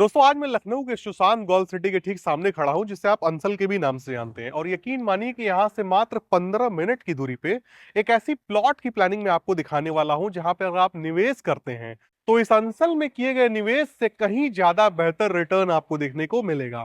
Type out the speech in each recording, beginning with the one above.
दोस्तों आज मैं लखनऊ के सुशांत गोल्फ सिटी के ठीक सामने खड़ा हूं, जिसे आप अंसल के भी नाम से जानते हैं। और यकीन मानिए कि यहां से मात्र 15 मिनट की दूरी पे एक ऐसी प्लॉट की प्लानिंग मैं आपको दिखाने वाला हूं जहां पर अगर आप निवेश करते हैं तो इस अंसल में किए गए निवेश से कहीं ज्यादा बेहतर रिटर्न आपको देखने को मिलेगा।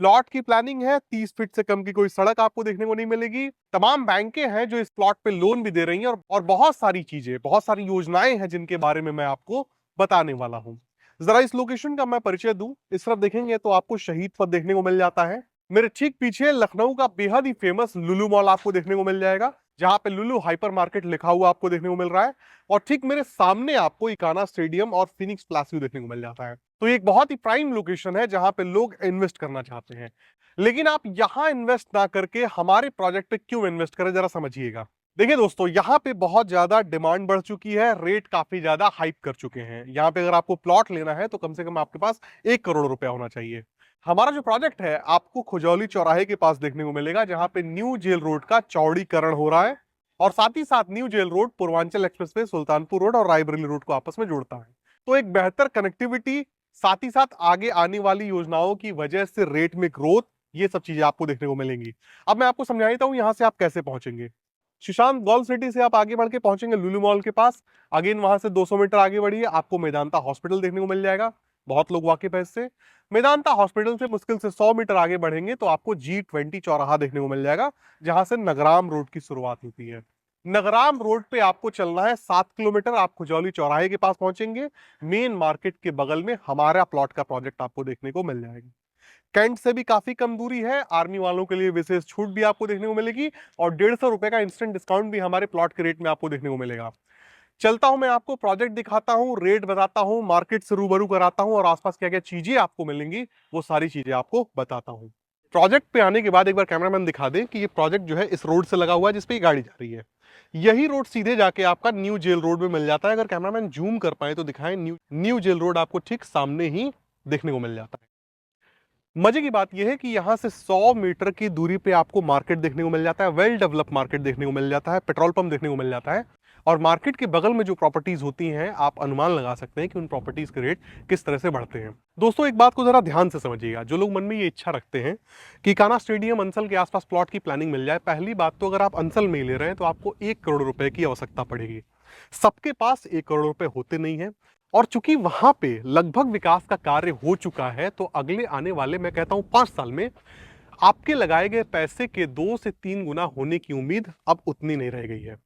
प्लॉट की प्लानिंग है, 30 फीट से कम की कोई सड़क आपको देखने को नहीं मिलेगी। तमाम बैंकें हैं जो इस प्लॉट पे लोन भी दे रही हैं और बहुत सारी चीजें, बहुत सारी योजनाएं हैं जिनके बारे में मैं आपको बताने वाला हूं। जरा इस लोकेशन का मैं परिचय दूं। इस तरफ देखेंगे तो आपको शहीद पथ देखने को मिल जाता है। मेरे ठीक पीछे लखनऊ का बेहद ही फेमस लुलु मॉल आपको देखने को मिल जाएगा, जहां पे लुलु हाइपर मार्केट लिखा हुआ आपको देखने को मिल रहा है। और ठीक मेरे सामने आपको इकाना स्टेडियम और फिनिक्स प्लासियो देखने को मिल जाता है। तो ये एक बहुत ही प्राइम लोकेशन है जहां पे लोग इन्वेस्ट करना चाहते हैं। लेकिन आप यहां इन्वेस्ट ना करके हमारे प्रोजेक्ट पे क्यों इन्वेस्ट करें, जरा समझिएगा। देखिए दोस्तों, यहाँ पे बहुत ज्यादा डिमांड बढ़ चुकी है, रेट काफी ज्यादा हाइप कर चुके हैं। यहाँ पे अगर आपको प्लॉट लेना है तो कम से कम आपके पास 1 करोड़ रुपया होना चाहिए। हमारा जो प्रोजेक्ट है आपको खुजौली चौराहे के पास देखने को मिलेगा, जहां पे न्यू जेल रोड का चौड़ीकरण हो रहा है। और साथ ही साथ new jail road Purvanchal expressway, Sultanpur road और रायबरेली रोड को आपस में जोड़ता है। तो एक बेहतर कनेक्टिविटी, साथ ही साथ आगे आने वाली योजनाओं की वजह से रेट में ग्रोथ, ये सब चीजें आपको देखने को मिलेंगी। अब मैं आपको समझा देता हूं यहां से आप कैसे पहुंचेंगे। सुशांत गोल्फ सिटी से आप आगे बढ़ के पहुंचेंगे लुलु मॉल के पास। अगेन वहां से 200 मीटर आगे बढ़िए, आपको मेदांता हॉस्पिटल देखने को मिल जाएगा। बहुत लोग वाकिफ है इससे। मेदांता हॉस्पिटल से मुश्किल से 100 मीटर आगे बढ़ेंगे तो आपको G20 चौराहा देखने को मिल जाएगा, जहां से नगराम रोड की शुरुआत होती है। नगराम रोड पे आपको चलना है 7 किलोमीटर, आप खुजौली चौराहे के पास पहुंचेंगे। मेन मार्केट के बगल में हमारा प्लॉट का प्रोजेक्ट आपको देखने को मिल जाएगा। कैंट से भी काफी कम दूरी है। आर्मी वालों के लिए विशेष छूट भी आपको देखने को मिलेगी और 150 रुपए का इंस्टेंट डिस्काउंट भी हमारे प्लॉट के रेट में आपको देखने को मिलेगा। चलता हूं, मैं आपको प्रोजेक्ट दिखाता हूं, रेट बताता हूं, मार्केट से रूबरू कराता हूं और आसपास क्या क्या चीजें आपको मिलेंगी वो सारी चीजें आपको बताता हूं। प्रोजेक्ट पे आने के बाद एक बार कैमरामैन दिखा दे कि ये प्रोजेक्ट जो है इस रोड से लगा हुआ है जिसपे ये गाड़ी जा रही है। यही रोड सीधे जाके आपका न्यू जेल रोड में मिल जाता है। अगर कैमरामैन जूम कर पाए तो दिखाएं, न्यू जेल रोड आपको ठीक सामने ही देखने को मिल जाता है। मजे की बात यह है कि यहां से 100 मीटर की दूरी पे आपको मार्केट देखने को मिल जाता है, वेल डेवलप मार्केट देखने को मिल जाता है, पेट्रोल पंप देखने को मिल जाता है। और मार्केट के बगल में जो प्रॉपर्टीज होती हैं, आप अनुमान लगा सकते हैं कि उन प्रॉपर्टीज के रेट किस तरह से बढ़ते हैं। दोस्तों एक बात को जरा ध्यान से समझिएगा, जो लोग मन में ये इच्छा रखते हैं कि कान्हा स्टेडियम अंसल के आसपास प्लॉट की प्लानिंग मिल जाए, पहली बात तो अगर आप अंसल में ही ले रहे हैं तो आपको 1 करोड़ रुपए की आवश्यकता पड़ेगी। सबके पास 1 करोड़ रुपए होते नहीं है। और चूंकि वहां पे लगभग विकास का कार्य हो चुका है, तो अगले आने वाले, मैं कहता हूं 5 साल में, आपके लगाए गए पैसे के 2 से 3 गुना होने की उम्मीद अब उतनी नहीं रह गई है।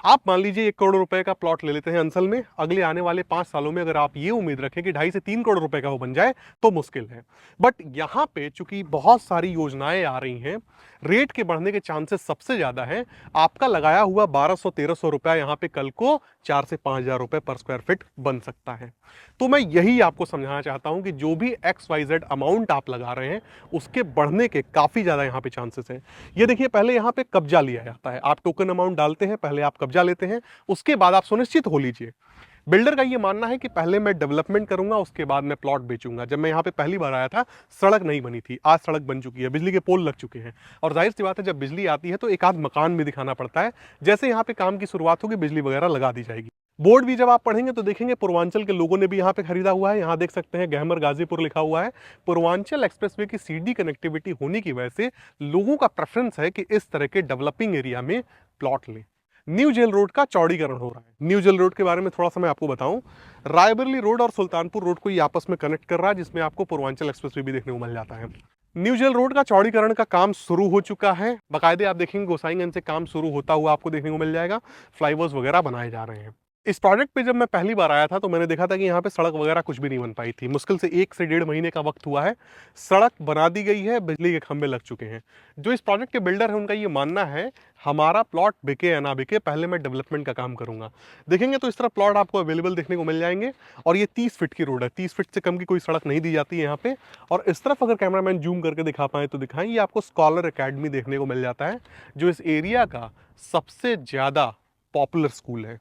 आप मान लीजिए 1 करोड़ रुपए का प्लॉट ले लेते हैं अंसल में, अगले आने वाले 5 सालों में अगर आप ये उम्मीद रखें कि 2.5 से 3 करोड़ रुपए का वो बन जाए तो मुश्किल है। बट यहां पे चूंकि बहुत सारी योजनाएं आ रही हैं, रेट के बढ़ने के चांसेस सबसे ज्यादा हैं। आपका लगाया हुआ 1200-1300 रुपया यहां पे कल को 4 से 5 हजार रुपए पर स्क्वायर फीट बन सकता है। तो मैं यही आपको समझाना चाहता हूं कि जो भी XYZ अमाउंट आप लगा रहे हैं, उसके बढ़ने के काफी ज्यादा यहां पे चांसेस हैं। ये देखिए, पहले यहां पे कब्जा लिया जाता है, आप टोकन अमाउंट डालते हैं, पहले आप कब्जा लेते हैं, उसके बाद आप सुनिश्चित हो लीजिए। बिल्डर का ये मानना है कि पहले मैं डेवलपमेंट करूंगा, उसके बाद मैं प्लॉट बेचूंगा। जब मैं यहाँ पे पहली बार आया था, सड़क नहीं बनी थी, आज सड़क बन चुकी है, बिजली के पोल लग चुके हैं। और जाहिर सी बात है, जब बिजली आती है तो एक आध मकान भी दिखाना पड़ता है। जैसे यहाँ पे काम की शुरुआत होगी, बिजली वगैरह लगा दी जाएगी। बोर्ड भी जब आप पढ़ेंगे तो देखेंगे पूर्वांचल के लोगों ने भी यहाँ पे खरीदा हुआ है। यहाँ देख सकते हैं गहमर गाजीपुर लिखा हुआ है। पूर्वांचल एक्सप्रेसवे की सीधी कनेक्टिविटी होने की वजह से लोगों का प्रेफरेंस है कि इस तरह के डेवलपिंग एरिया में प्लॉट लें। न्यू जेल रोड का चौड़ीकरण हो रहा है। न्यू जेल रोड के बारे में थोड़ा सा मैं आपको बताऊं, रायबरेली रोड और सुल्तानपुर रोड को ये आपस में कनेक्ट कर रहा है, जिसमें आपको पूर्वांचल एक्सप्रेसवे भी देखने को मिल जाता है। न्यू जेल रोड का चौड़ीकरण का काम शुरू हो चुका है, बाकायदे आप देखेंगे गोसाईगंज से काम शुरू होता हुआ आपको देखने को मिल जाएगा। फ्लाईओवर्स वगैरह बनाए जा रहे हैं। इस प्रोजेक्ट पे जब मैं पहली बार आया था तो मैंने देखा था कि यहाँ पे सड़क वगैरह कुछ भी नहीं बन पाई थी। मुश्किल से 1 से 1.5 महीने का वक्त हुआ है, सड़क बना दी गई है, बिजली के खंभे लग चुके हैं। जो इस प्रोजेक्ट के बिल्डर है, उनका ये मानना है हमारा प्लॉट बिके या ना बिके, पहले मैं डेवलपमेंट का काम करूंगा। देखेंगे तो इस तरह प्लॉट आपको अवेलेबल देखने को मिल जाएंगे। और ये 30 फीट की रोड है, 30 फीट से कम की कोई सड़क नहीं दी जाती है यहाँ पे। और इस तरफ अगर कैमरामैन जूम करके दिखा पाए तो दिखाएं, ये आपको स्कॉलर एकेडमी देखने को मिल जाता है, जो इस एरिया का सबसे ज्यादा पॉपुलर स्कूल है।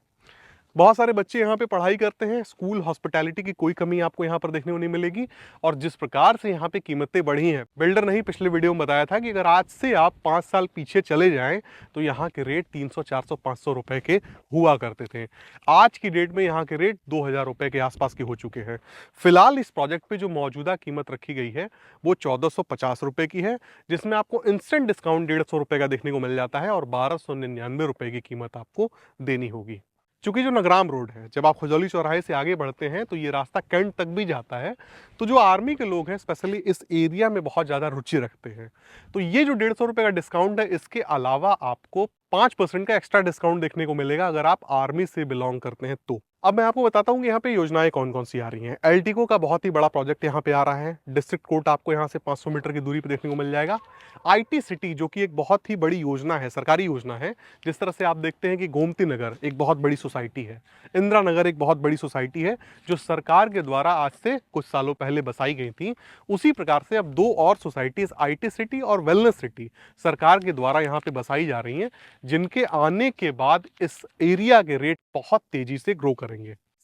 बहुत सारे बच्चे यहाँ पे पढ़ाई करते हैं। स्कूल हॉस्पिटैलिटी की कोई कमी आपको यहाँ पर देखने को नहीं मिलेगी। और जिस प्रकार से यहाँ पे कीमतें बढ़ी हैं, बिल्डर ने ही पिछले वीडियो में बताया था कि अगर आज से आप 5 साल पीछे चले जाएं तो यहाँ के रेट 300, 400, 500 रुपए के हुआ करते थे। आज की डेट में यहाँ के रेट 2000 रुपए के आसपास के हो चुके हैं। फिलहाल इस प्रोजेक्ट पे जो मौजूदा कीमत रखी गई है वो 1450 रुपए की है, जिसमें आपको इंस्टेंट डिस्काउंट 150 रुपए का देखने को मिल जाता है और 1299 रुपए की कीमत आपको देनी होगी। चूंकि जो नगराम रोड है, जब आप खजौली चौराहे से आगे बढ़ते हैं तो ये रास्ता कैंट तक भी जाता है। तो जो आर्मी के लोग हैं स्पेशली इस एरिया में बहुत ज़्यादा रुचि रखते हैं। तो ये जो 150 रुपए का डिस्काउंट है, इसके अलावा आपको 5% का एक्स्ट्रा डिस्काउंट देखने को मिलेगा अगर आप आर्मी से बिलोंग करते हैं तो। अब मैं आपको बताता हूँ कि यहाँ पे योजनाएं कौन कौन सी आ रही हैं। एल्टिको का बहुत ही बड़ा प्रोजेक्ट यहाँ पे आ रहा है। डिस्ट्रिक्ट कोर्ट आपको यहाँ से 500 मीटर की दूरी पे देखने को मिल जाएगा। आईटी सिटी जो कि एक बहुत ही बड़ी योजना है, सरकारी योजना है। जिस तरह से आप देखते हैं कि गोमती नगर एक बहुत बड़ी सोसाइटी है, इंदिरा नगर एक बहुत बड़ी सोसाइटी है जो सरकार के द्वारा आज से कुछ सालों पहले बसाई गई थी। उसी प्रकार से अब 2 और सोसाइटीज, आईटी सिटी और वेलनेस सिटी, सरकार के द्वारा यहाँ पे बसाई जा रही हैं, जिनके आने के बाद इस एरिया के रेट बहुत तेजी से ग्रो करेंगे।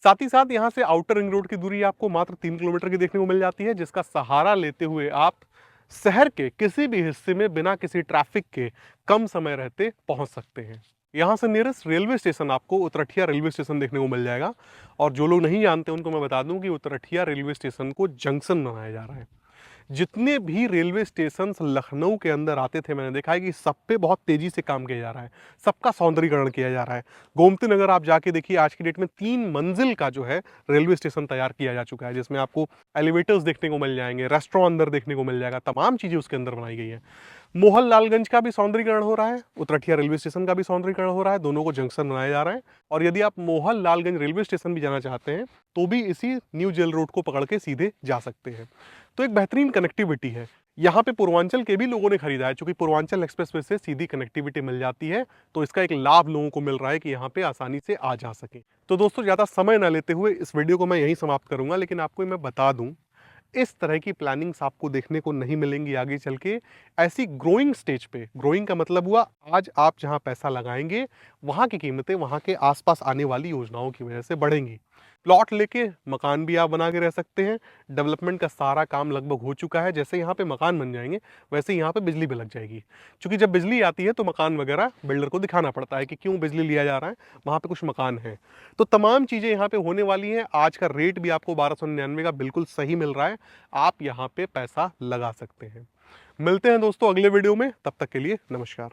साथ ही साथ यहाँ से आउटर रिंग रोड की दूरी आपको मात्र 3 किलोमीटर की देखने को मिल जाती है, जिसका सहारा लेते हुए आप शहर के किसी भी हिस्से में बिना किसी ट्रैफिक के कम समय रहते पहुंच सकते हैं। यहाँ से नियरेस्ट रेलवे स्टेशन आपको उतरठिया रेलवे स्टेशन देखने को मिल जाएगा। और जो लोग नहीं जानते उनको मैं बता दूं कि उतरठिया रेलवे स्टेशन को जंक्शन बनाया जा रहा है। जितने भी रेलवे स्टेशन लखनऊ के अंदर आते थे, मैंने देखा है कि सब पे बहुत तेजी से काम किया जा रहा है, सबका सौंदर्यीकरण किया जा रहा है। गोमती नगर आप जाके देखिए, आज की डेट में 3 मंजिल का जो है रेलवे स्टेशन तैयार किया जा चुका है, जिसमें आपको एलिवेटर्स देखने को मिल जाएंगे, रेस्टोरेंट अंदर देखने को मिल जाएगा, तमाम चीजें उसके अंदर बनाई गई है। मोहनलालगंज का भी सौंदर्यीकरण हो रहा है, उतरठिया रेलवे स्टेशन का भी सौंदर्यीकरण हो रहा है, दोनों को जंक्शन बनाया जा रहा है। और यदि आप मोहनलालगंज रेलवे स्टेशन भी जाना चाहते हैं तो भी इसी न्यू जेल रोड को पकड़ के सीधे जा सकते हैं। तो एक बेहतरीन कनेक्टिविटी है। यहाँ पे पूर्वांचल के भी लोगों ने खरीदा है, क्योंकि पूर्वांचल एक्सप्रेसवे से सीधी कनेक्टिविटी मिल जाती है। तो इसका एक लाभ लोगों को मिल रहा है कि यहाँ पे आसानी से आ जा सके। तो दोस्तों, ज्यादा समय ना लेते हुए इस वीडियो को मैं यहीं समाप्त करूंगा, लेकिन आपको मैं बता दूं, इस तरह की प्लानिंग्स आपको देखने को नहीं मिलेंगी आगे चल के। ऐसी ग्रोइंग स्टेज पे, ग्रोइंग का मतलब हुआ आज आप जहां पैसा लगाएंगे वहां की कीमतें वहां के आसपास आने वाली योजनाओं की वजह से बढ़ेंगी। प्लॉट लेके मकान भी आप बना के रह सकते हैं। डेवलपमेंट का सारा काम लगभग हो चुका है। जैसे यहाँ पे मकान बन जाएंगे वैसे यहाँ पे बिजली भी लग जाएगी, क्योंकि जब बिजली आती है तो मकान वगैरह बिल्डर को दिखाना पड़ता है कि क्यों बिजली लिया जा रहा है, वहां पे कुछ मकान है। तो तमाम चीजें यहाँ पे होने वाली हैं। आज का रेट भी आपको 1299 का बिल्कुल सही मिल रहा है, आप यहाँ पे पैसा लगा सकते हैं। मिलते हैं दोस्तों अगले वीडियो में, तब तक के लिए नमस्कार।